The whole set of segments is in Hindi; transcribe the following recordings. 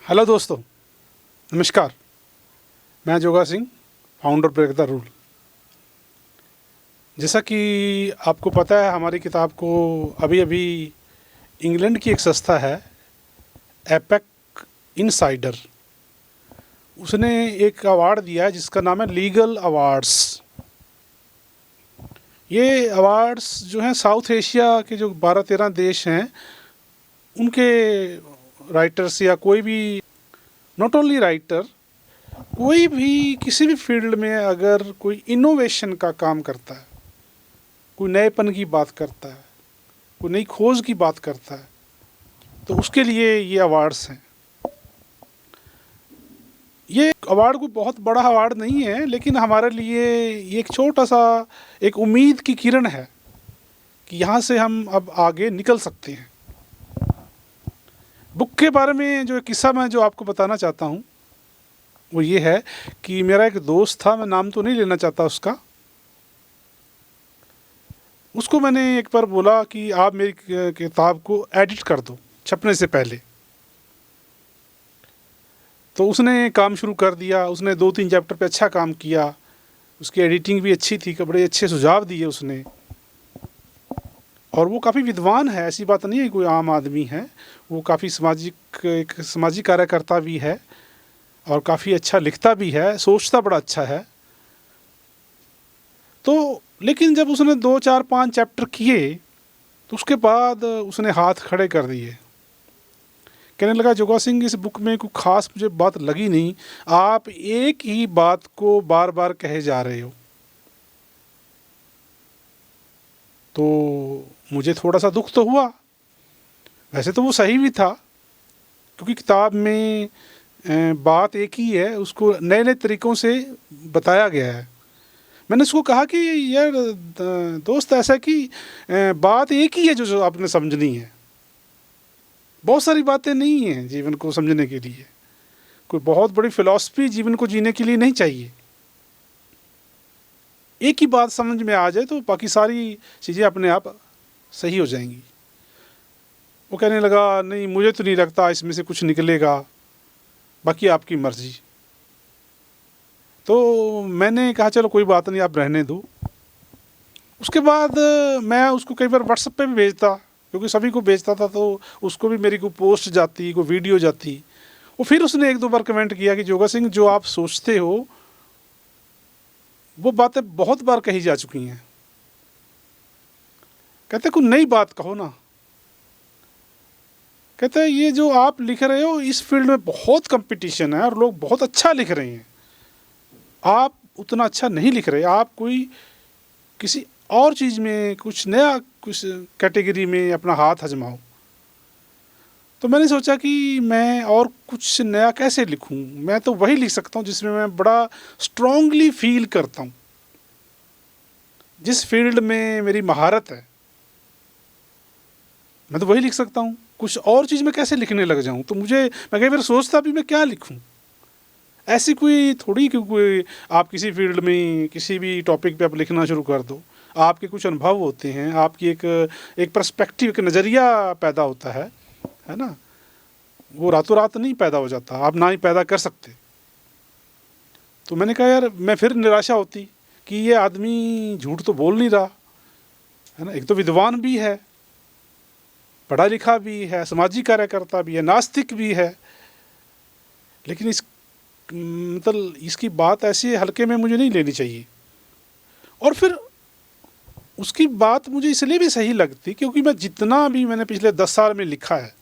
हेलो दोस्तों, नमस्कार। मैं Joga Singh, founder break the rule. जैसा कि आपको पता है, हमारी किताब को अभी अभी इंग्लैंड की एक संस्था है एपेक इनसाइडर, उसने एक अवार्ड दिया है जिसका नाम है लीगल अवार्ड्स। ये अवार्ड्स जो हैं साउथ एशिया के जो 12-13 देश हैं उनके राइटर्स या कोई भी, नॉट ओनली राइटर, कोई भी किसी भी फील्ड में अगर कोई इनोवेशन का काम करता है, कोई नएपन की बात करता है, कोई नई खोज की बात करता है, तो उसके लिए ये अवार्ड्स हैं। ये अवार्ड कोई बहुत बड़ा अवार्ड नहीं है, लेकिन हमारे लिए ये एक छोटा सा एक उम्मीद की किरण है कि यहाँ से हम अब आगे निकल सकते हैं। बुक के बारे में जो किस्सा मैं जो आपको बताना चाहता हूँ वो ये है कि मेरा एक दोस्त था, मैं नाम तो नहीं लेना चाहता उसका। उसको मैंने एक बार बोला कि आप मेरी किताब को एडिट कर दो छपने से पहले। तो उसने काम शुरू कर दिया। उसने 2-3 चैप्टर पे अच्छा काम किया, उसकी एडिटिंग भी अच्छी थी, बड़े अच्छे सुझाव दिए उसने। और वो काफ़ी विद्वान है, ऐसी बात नहीं है कोई आम आदमी है। वो काफ़ी एक सामाजिक कार्यकर्ता भी है और काफ़ी अच्छा लिखता भी है, सोचता बड़ा अच्छा है। तो लेकिन जब उसने 2-4-5 चैप्टर किए तो उसके बाद उसने हाथ खड़े कर दिए। कहने लगा, जोगा सिंह, इस बुक में कोई ख़ास मुझे बात लगी नहीं, आप एक ही बात को बार बार कहे जा रहे हो। तो मुझे थोड़ा सा दुख तो हुआ। वैसे तो वो सही भी था, क्योंकि किताब में बात एक ही है, उसको नए नए तरीक़ों से बताया गया है। मैंने उसको कहा कि यार दोस्त, ऐसा कि बात एक ही है जो आपने समझनी है। बहुत सारी बातें नहीं हैं जीवन को समझने के लिए। कोई बहुत बड़ी फ़िलॉसफी जीवन को जीने के लिए नहीं चाहिए। एक ही बात समझ में आ जाए तो बाकी सारी चीज़ें अपने आप सही हो जाएंगी। वो कहने लगा, नहीं, मुझे तो नहीं लगता इसमें से कुछ निकलेगा, बाकी आपकी मर्ज़ी। तो मैंने कहा चलो कोई बात नहीं, आप रहने दो। उसके बाद मैं उसको कई बार व्हाट्सएप पे भी भेजता, क्योंकि सभी को भेजता था, तो उसको भी मेरी कोई पोस्ट जाती, कोई वीडियो जाती। वो फिर उसने 1-2 बार कमेंट किया कि जोगा सिंह, जो आप सोचते हो वो बातें बहुत बार कही जा चुकी हैं। कहते कोई नई बात कहो ना। कहते हैं ये जो आप लिख रहे हो, इस फील्ड में बहुत कंपटीशन है और लोग बहुत अच्छा लिख रहे हैं, आप उतना अच्छा नहीं लिख रहे। आप कोई किसी और चीज़ में, कुछ नया, कुछ कैटेगरी में अपना हाथ आजमाओ। तो मैंने सोचा कि मैं और कुछ नया कैसे लिखूं। मैं तो वही लिख सकता हूं जिसमें मैं बड़ा स्ट्रांगली फील करता हूं, जिस फील्ड में मेरी महारत है, मैं तो वही लिख सकता हूं। कुछ और चीज़ में कैसे लिखने लग जाऊं। तो मैं कई बार सोचता भी मैं क्या लिखूं। ऐसी कोई थोड़ी कि कोई आप किसी फील्ड में किसी भी टॉपिक पे आप लिखना शुरू कर दो। आपके कुछ अनुभव होते हैं, आपकी एक पर्सपेक्टिव, एक नज़रिया पैदा होता है ना। वो रातों रात नहीं पैदा हो जाता, आप ना ही पैदा कर सकते। तो मैंने कहा यार, मैं फिर निराशा होती कि ये आदमी झूठ तो बोल नहीं रहा है ना। एक तो विद्वान भी है, पढ़ा लिखा भी है, सामाजिक कार्यकर्ता भी है, नास्तिक भी है, लेकिन मतलब इसकी बात ऐसी हल्के में मुझे नहीं लेनी चाहिए। और फिर उसकी बात मुझे इसलिए भी सही लगती क्योंकि मैं जितना भी मैंने पिछले 10 साल में लिखा है,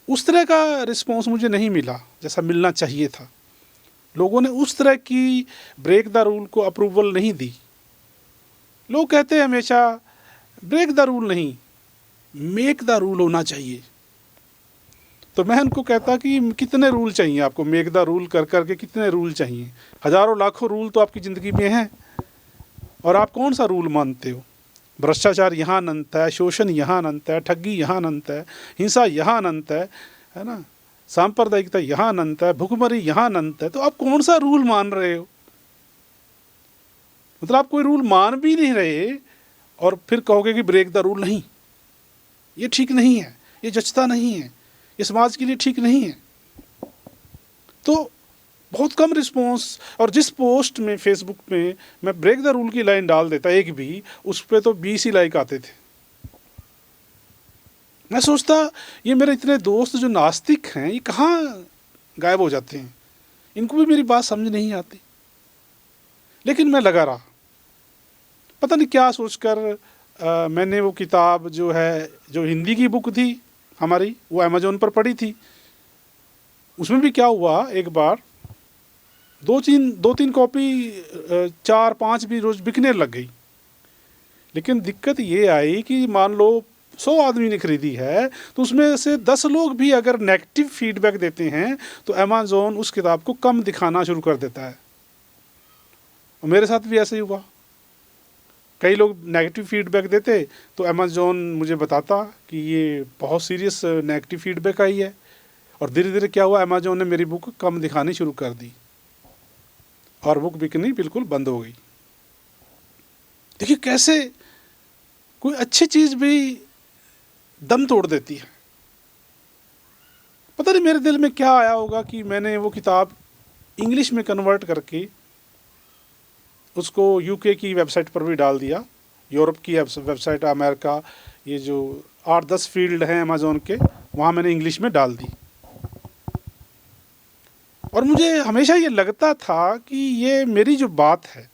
उस तरह का रिस्पॉन्स मुझे नहीं मिला जैसा मिलना चाहिए था। लोगों ने उस तरह की ब्रेक द रूल को अप्रूवल नहीं दी। लोग कहते हैं हमेशा ब्रेक द रूल नहीं, मेक द रूल होना चाहिए। तो मैं उनको कहता कि कितने रूल चाहिए आपको, मेक द रूल कर के कितने रूल चाहिए। हज़ारों लाखों रूल तो आपकी ज़िंदगी में हैं, और आप कौन सा रूल मानते हो। भ्रष्टाचार यहाँ अनंत है, शोषण यहाँ अनंत है, ठगी यहाँ अनंत है, हिंसा यहाँ अनंत है ना, सांप्रदायिकता यहाँ अनंत है, भुखमरी यहाँ अनंत है। तो आप कौन सा रूल मान रहे हो। मतलब आप कोई रूल मान भी नहीं रहे और फिर कहोगे कि ब्रेक द रूल नहीं। ये ठीक नहीं है, ये जचता नहीं है। ये समाज के लिए ठीक नहीं है। तो बहुत कम रिस्पॉन्स, और जिस पोस्ट में फेसबुक में मैं ब्रेक द रूल की लाइन डाल देता एक भी, उस पर तो 20 ही लाइक आते थे। मैं सोचता ये मेरे इतने दोस्त जो नास्तिक हैं ये कहाँ गायब हो जाते हैं, इनको भी मेरी बात समझ नहीं आती। लेकिन मैं लगा रहा, पता नहीं क्या सोचकर मैंने वो किताब जो है, जो हिंदी की बुक थी हमारी, वो अमेज़ॉन पर पड़ी थी। उसमें भी क्या हुआ, एक बार दो तीन कॉपी 4-5 भी रोज़ बिकने लग गई। लेकिन दिक्कत ये आई कि मान लो 100 आदमी ने खरीदी है, तो उसमें से 10 लोग भी अगर नेगेटिव फीडबैक देते हैं तो अमेज़ॉन उस किताब को कम दिखाना शुरू कर देता है। और मेरे साथ भी ऐसे ही हुआ, कई लोग नेगेटिव फीडबैक देते तो अमेज़ॉन मुझे बताता कि ये बहुत सीरियस नेगेटिव फीडबैक आई है, और धीरे धीरे क्या हुआ, अमेज़ॉन ने मेरी बुक कम दिखानी शुरू कर दी और बुक बिकनी बिल्कुल बंद हो गई। देखिए कैसे कोई अच्छी चीज़ भी दम तोड़ देती है। पता नहीं मेरे दिल में क्या आया होगा कि मैंने वो किताब इंग्लिश में कन्वर्ट करके उसको यूके की वेबसाइट पर भी डाल दिया, यूरोप की वेबसाइट, अमेरिका, ये जो 8-10 फील्ड हैं अमेज़ॉन के, वहाँ मैंने इंग्लिश में डाल दी। और मुझे हमेशा ये लगता था कि ये मेरी जो बात है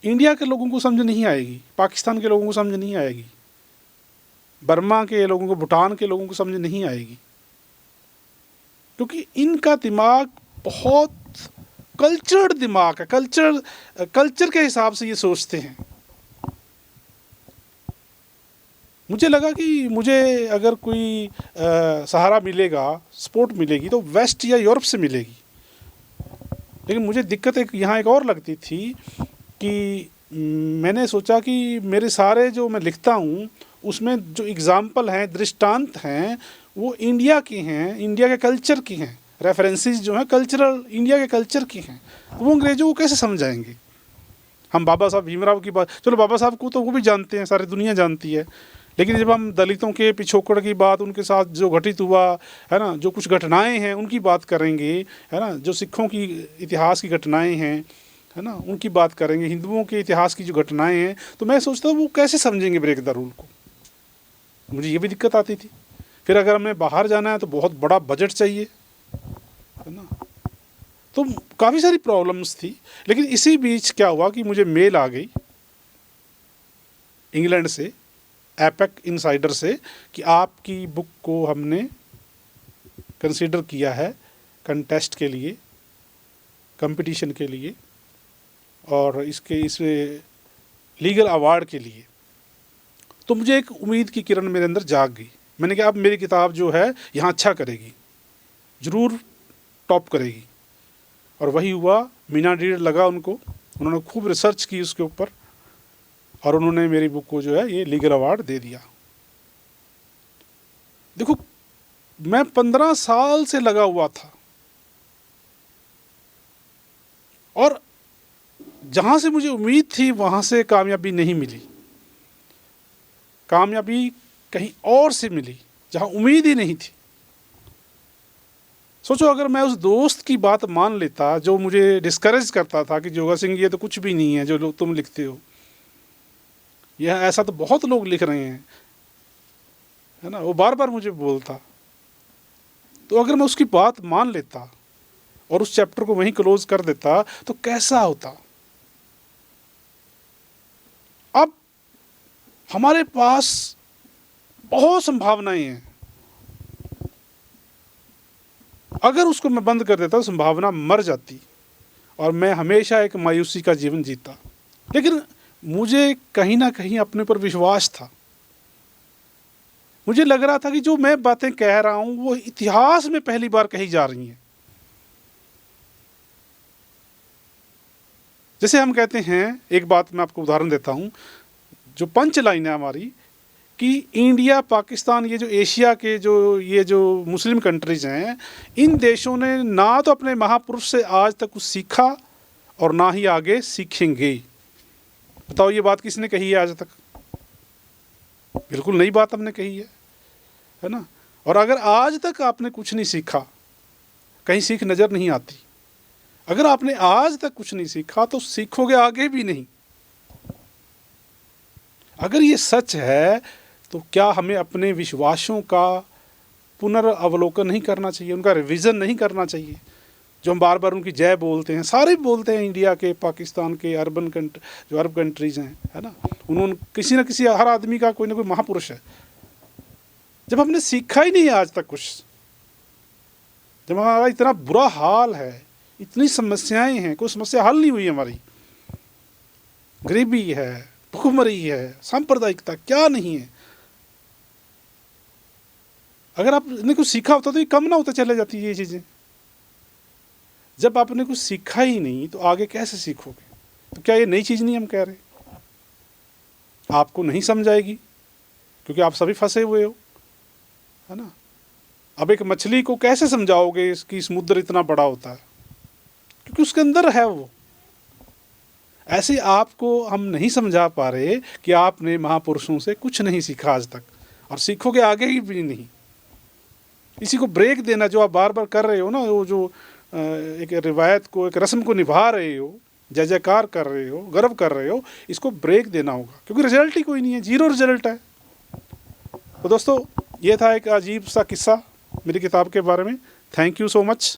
इंडिया के लोगों को समझ नहीं आएगी, पाकिस्तान के लोगों को समझ नहीं आएगी, बर्मा के लोगों को, भूटान के लोगों को समझ नहीं आएगी, क्योंकि इनका दिमाग बहुत कल्चर्ड दिमाग है, कल्चर के हिसाब से ये सोचते हैं। मुझे लगा कि मुझे अगर कोई सहारा मिलेगा, सपोर्ट मिलेगी तो वेस्ट या यूरोप से मिलेगी। लेकिन मुझे दिक्कत यहाँ एक और लगती थी कि मैंने सोचा कि मेरे सारे जो मैं लिखता हूँ उसमें जो एग्ज़ाम्पल हैं, दृष्टांत हैं, वो इंडिया की हैं, इंडिया के कल्चर की हैं, रेफरेंसेस जो हैं कल्चरल इंडिया के कल्चर की हैं। वो अंग्रेज़ों को कैसे समझाएंगे? हम बाबा साहब भीमराव की बात, चलो बाबा साहब को तो वो भी जानते हैं, सारी दुनिया जानती है, लेकिन जब हम दलितों के पिछोकड़ की बात, उनके साथ जो घटित हुआ है ना, जो कुछ घटनाएं हैं उनकी बात करेंगे, है ना, जो सिखों की इतिहास की घटनाएं हैं, है ना, उनकी बात करेंगे, हिंदुओं के इतिहास की जो घटनाएं हैं, तो मैं सोचता हूँ वो कैसे समझेंगे ब्रेक द रूल को। मुझे ये भी दिक्कत आती थी। फिर अगर हमें बाहर जाना है तो बहुत बड़ा बजट चाहिए, है ना, तो काफ़ी सारी प्रॉब्लम्स थी। लेकिन इसी बीच क्या हुआ कि मुझे मेल आ गई इंग्लैंड से, एपेक इनसाइडर से, कि आपकी बुक को हमने कंसीडर किया है कंटेस्ट के लिए, कंपटीशन के लिए, और इस लीगल अवार्ड के लिए। तो मुझे एक उम्मीद की किरण मेरे अंदर जाग गई। मैंने कहा अब मेरी किताब जो है यहाँ अच्छा करेगी, ज़रूर टॉप करेगी। और वही हुआ, मीना डीड लगा उनको, उन्होंने खूब रिसर्च की उसके ऊपर, और उन्होंने मेरी बुक को जो है ये लीगल अवार्ड दे दिया। देखो मैं 15 साल से लगा हुआ था, और जहाँ से मुझे उम्मीद थी वहाँ से कामयाबी नहीं मिली, कामयाबी कहीं और से मिली जहाँ उम्मीद ही नहीं थी। सोचो अगर मैं उस दोस्त की बात मान लेता जो मुझे डिस्करेज करता था कि जोगा सिंह ये तो कुछ भी नहीं है जो तुम लिखते हो, यह ऐसा तो बहुत लोग लिख रहे हैं, है ना, वो बार बार मुझे बोलता, तो अगर मैं उसकी बात मान लेता और उस चैप्टर को वहीं क्लोज कर देता तो कैसा होता। अब हमारे पास बहुत संभावनाएं हैं, अगर उसको मैं बंद कर देता तो संभावना मर जाती और मैं हमेशा एक मायूसी का जीवन जीता। लेकिन मुझे कहीं ना कहीं अपने पर विश्वास था। मुझे लग रहा था कि जो मैं बातें कह रहा हूं वो इतिहास में पहली बार कही जा रही हैं। जैसे हम कहते हैं, एक बात मैं आपको उदाहरण देता हूं, जो पंच लाइन है हमारी कि इंडिया, पाकिस्तान, ये जो एशिया के ये जो मुस्लिम कंट्रीज़ हैं, इन देशों ने ना तो अपने महापुरुष से आज तक कुछ सीखा और ना ही आगे सीखेंगे। बताओ ये बात किसने कही है आज तक? बिल्कुल नई बात हमने कही है ना। और अगर आज तक आपने कुछ नहीं सीखा, कहीं सीख नज़र नहीं आती। अगर आपने आज तक कुछ नहीं सीखा तो सीखोगे आगे भी नहीं। अगर ये सच है तो क्या हमें अपने विश्वासों का पुनर्अवलोकन नहीं करना चाहिए, उनका रिवीजन नहीं करना चाहिए? जो हम बार बार उनकी जय बोलते हैं, सारे बोलते हैं, इंडिया के, पाकिस्तान के, जो अरब कंट्रीज़ हैं, है ना, उन्होंने किसी न किसी, हर आदमी का कोई ना कोई महापुरुष है। जब हमने सीखा ही नहीं आज तक कुछ, जब हमारा इतना बुरा हाल है, इतनी समस्याएं हैं, कोई समस्या हल नहीं हुई हमारी, गरीबी है, भूखमरी है, सांप्रदायिकता क्या नहीं है। अगर आपने कुछ सीखा होता तो ये कम ना होता चले जाती ये चीज़ें। जब आपने कुछ सीखा ही नहीं तो आगे कैसे सीखोगे? तो क्या ये नई चीज़ नहीं हम कह रहे? आपको नहीं समझ आएगी क्योंकि आप सभी फंसे हुए हो, है ना। अब एक मछली को कैसे समझाओगे इसकी समुद्र इतना बड़ा होता है? क्योंकि उसके अंदर है वो। ऐसे आपको हम नहीं समझा पा रहे कि आपने महापुरुषों से कुछ नहीं सीखा आज तक, और सीखोगे आगे भी नहीं। इसी को ब्रेक देना जो आप बार बार कर रहे हो ना, वो जो एक रिवायत को, एक रस्म को निभा रहे हो, जय जयकार कर रहे हो, गर्व कर रहे हो, इसको ब्रेक देना होगा, क्योंकि रिजल्ट ही कोई नहीं है, जीरो रिजल्ट है। तो दोस्तों, ये था एक अजीब सा किस्सा मेरी किताब के बारे में। Thank you so much.